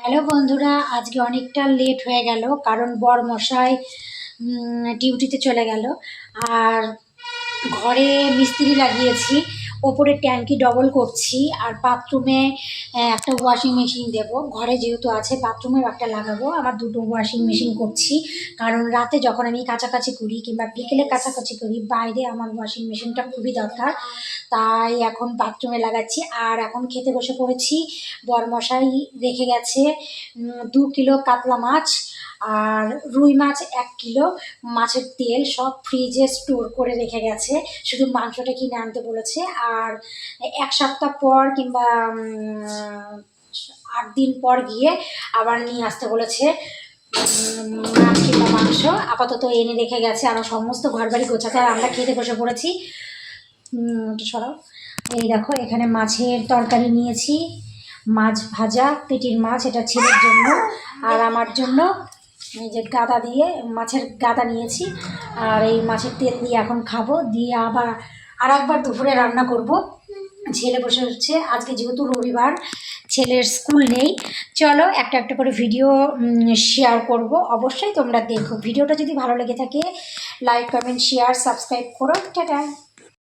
Hello বন্ধুরা, আজকে অনেকটা লেট হয়ে গেল কারণ বরমশাই ডিউটিতে চলে গেল। আর ঘরে মিস্ত্রি লাগিয়েছি, ওপরে ট্যাঙ্কি ডবল করছি, আর বাথরুমে একটা ওয়াশিং মেশিন দেব। ঘরে যেহেতু আছে বাথরুমেও একটা লাগাবো, আমার দুটো ওয়াশিং মেশিন করছি। কারণ রাতে যখন আমি কাচাকাচি করি কিংবা বিকেলে কাচাকাচি করি, বাইরে আমার ওয়াশিং মেশিনটা খুবই দরকার। তাই এখন বাথরুমে লাগাচ্ছি। আর এখন খেতে বসে পড়েছি। বরমশাই রেখে গেছে 2 কিলো কাতলা মাছ আর রুই মাছ 1 কিলো, মাছের তেল সব ফ্রিজে স্টোর করে রেখে গেছে। শুধু মাংসটা কিনে আনতে বলেছে। আর 1 সপ্তাহ পর কিংবা 8 দিন পর গিয়ে আবার নিয়ে আসতে বলেছে মাছ কিংবা মাংস। আপাতত এনে রেখে গেছে। আমার সমস্ত ঘর বাড়ি গোছাতে, আর আমরা খেতে বসে পড়েছি। সরাও। এই দেখো, এখানে মাছের তরকারি নিয়েছি, মাছ ভাজা, পেটির মাছ, এটা ছেলের জন্য আর আমার জন্য। এই যে গাদা দিয়ে মাছের গাদা নিয়েছি, আর এই মাছের তেল দিয়ে এখন খাবো। দিয়ে আবার আর একবার দুপুরে রান্না করব। ছেলে বসে হচ্ছে, আজকে যেহেতু রবিবার, ছেলের স্কুল নেই। চলো একটা একটা করে ভিডিও শেয়ার করব, অবশ্যই তোমরা দেখো। ভিডিওটা যদি ভালো লেগে থাকে লাইক, কমেন্ট, শেয়ার, সাবস্ক্রাইব করো। টাটা।